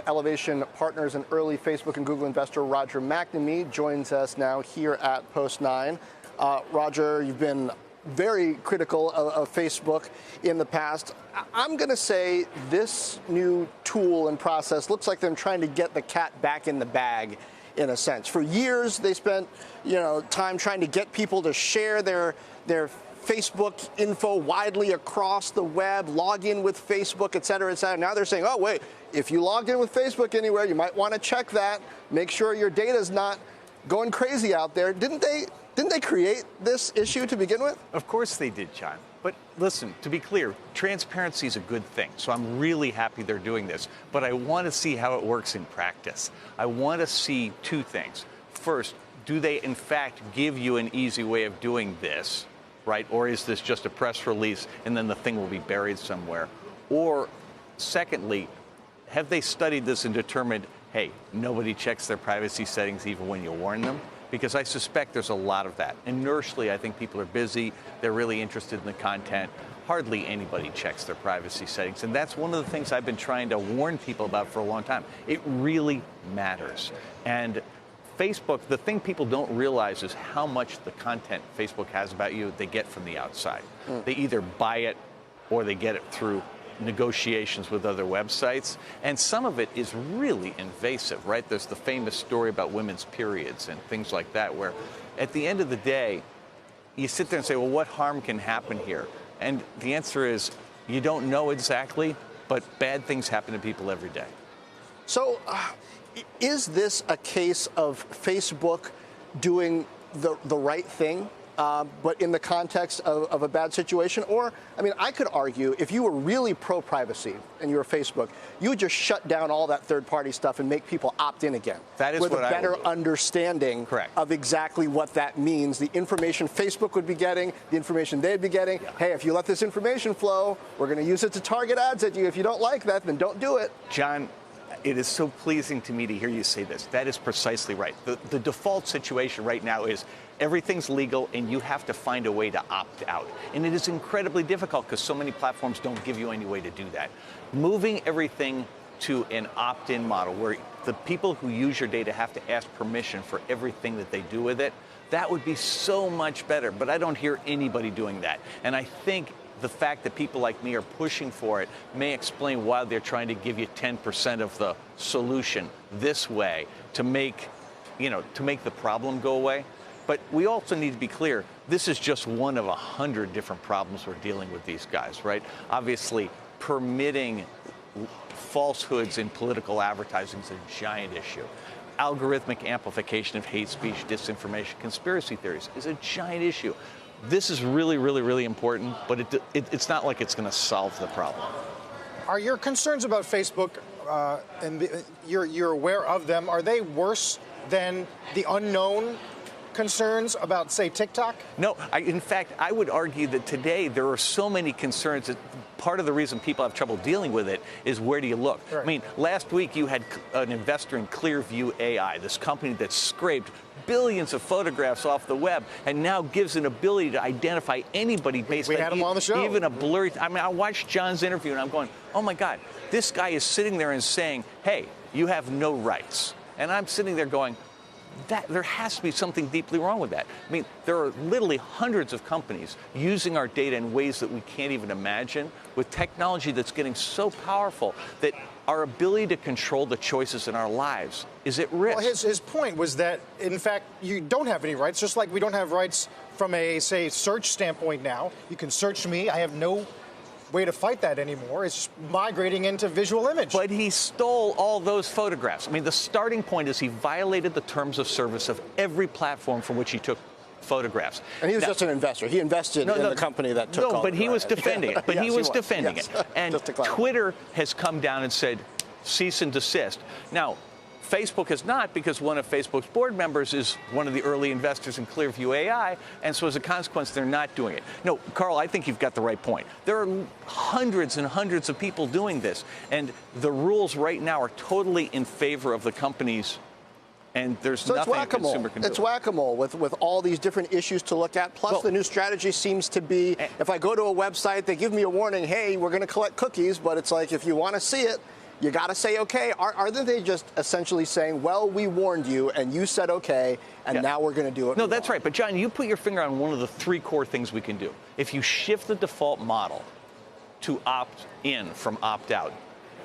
Elevation Partners and early Facebook and Google investor Roger McNamee joins us now here at Post 9. Roger, you've been very critical of Facebook in the past. I'm going to say this new tool and process looks like them trying to get the cat back in the bag, in a sense. For years, they spent, time trying to get people to share their Facebook info widely across the web, log in with Facebook, et cetera, et cetera. Now they're saying, oh, wait, if you logged in with Facebook anywhere, you might want to check that. Make sure your data is not going crazy out there. Didn't they create this issue to begin with? Of course they did, John. But listen, to be clear, transparency is a good thing. So I'm really happy they're doing this. But I want to see how it works in practice. I want to see two things. First, do they in fact give you an easy way of doing this? Right? Or is this just a press release and then the thing will be buried somewhere? Or secondly, have they studied this and determined, hey, nobody checks their privacy settings even when you warn them? Because I suspect there's a lot of that. Inertially, I think people are busy. They're really interested in the content. Hardly anybody checks their privacy settings. And that's one of the things I've been trying to warn people about for a long time. It really matters. And Facebook, the thing people don't realize is how much the content Facebook has about you they get from the outside. They either buy it or they get it through negotiations with other websites. And some of it is really invasive, right? There's the famous story about women's periods and things like that, where at the end of the day, you sit there and say, well, what harm can happen here? And the answer is you don't know exactly, but bad things happen to people every day. So, is this a case of Facebook doing the right thing, but in the context of a bad situation? Or, I mean, I could argue if you were really pro-privacy and you were Facebook, you would just shut down all that third-party stuff and make people opt in again. That is with what a better understanding of exactly what that means. The information Facebook would be getting, the information they'd be getting. Yeah. Hey, if you let this information flow, we're going to use it to target ads at you. If you don't like that, then don't do it. John, it is so pleasing to me to hear you say this. That is precisely right. The default situation right now is everything's legal and you have to find a way to opt out. And it is incredibly difficult because so many platforms don't give you any way to do that. Moving everything to an opt-in model where the people who use your data have to ask permission for everything that they do with it, that would be so much better. But I don't hear anybody doing that. And I think the fact that people like me are pushing for it may explain why they're trying to give you 10% of the solution this way to make the problem go away. But we also need to be clear, this is just one of 100 different problems we're dealing with these guys, right? Obviously, permitting falsehoods in political advertising is a giant issue. Algorithmic amplification of hate speech, disinformation, conspiracy theories is a giant issue. This is really, really, really important, but it's not like it's going to solve the problem. Are your concerns about Facebook, and you're aware of them, are they worse than the unknown concerns about, say, TikTok? No, in fact, I would argue that today there are so many concerns that part of the reason people have trouble dealing with it is where do you look? Right. I mean, last week you had an investor in Clearview AI, this company that scraped billions of photographs off the web and now gives an ability to identify anybody based on had him on the show. Even a blurry. I mean, I watched John's interview and I'm going, oh my God, this guy is sitting there and saying, hey, you have no rights. And I'm sitting there going, that there has to be something deeply wrong with that. I mean, there are literally hundreds of companies using our data in ways that we can't even imagine, with technology that's getting so powerful that our ability to control the choices in our lives is at risk. Well, his point was that, in fact, you don't have any rights, just like we don't have rights from a, say, search standpoint now. You can search me. I have no way to fight that anymore. It's migrating into visual image. But he stole all those photographs. I mean, the starting point is he violated the terms of service of every platform from which he took photographs. And he was just an investor. He invested in the company that took all. No, but he was defending it. But yes, he was defending yes. it. And Twitter has come down and said, cease and desist. Now, Facebook has not, because one of Facebook's board members is one of the early investors in Clearview AI, and so as a consequence, they're not doing it. No, Carl, I think you've got the right point. There are hundreds and hundreds of people doing this, and the rules right now are totally in favor of the companies, and there's nothing a consumer can do. It's whack-a-mole with all these different issues to look at. Plus, the new strategy seems to be, if I go to a website, they give me a warning, hey, we're going to collect cookies, but it's like, if you want to see it, you got to say okay? Aren't they just essentially saying, well, we warned you and you said okay, and now we're going to do it? No, that's right. But John, you put your finger on one of the 3 core things we can do. If you shift the default model to opt in from opt out,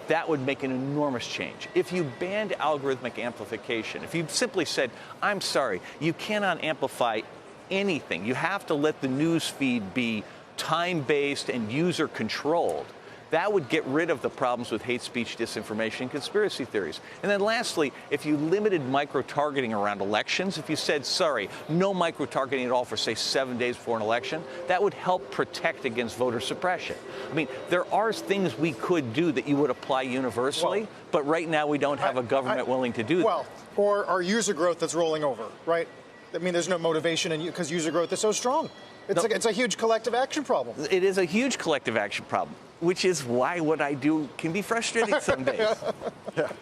that would make an enormous change. If you banned algorithmic amplification, if you simply said, I'm sorry, you cannot amplify anything. You have to let the news feed be time-based and user-controlled. That would get rid of the problems with hate speech, disinformation, and conspiracy theories. And then lastly, if you limited micro-targeting around elections, if you said, sorry, no micro-targeting at all for, say, 7 days before an election, that would help protect against voter suppression. I mean, there are things we could do that you would apply universally, but right now we don't have a government willing to do that. Well, or our user growth that's rolling over, right? I mean, there's no motivation in you because user growth is so strong. It's a huge collective action problem. It is a huge collective action problem, which is why what I do can be frustrating some days. Yeah.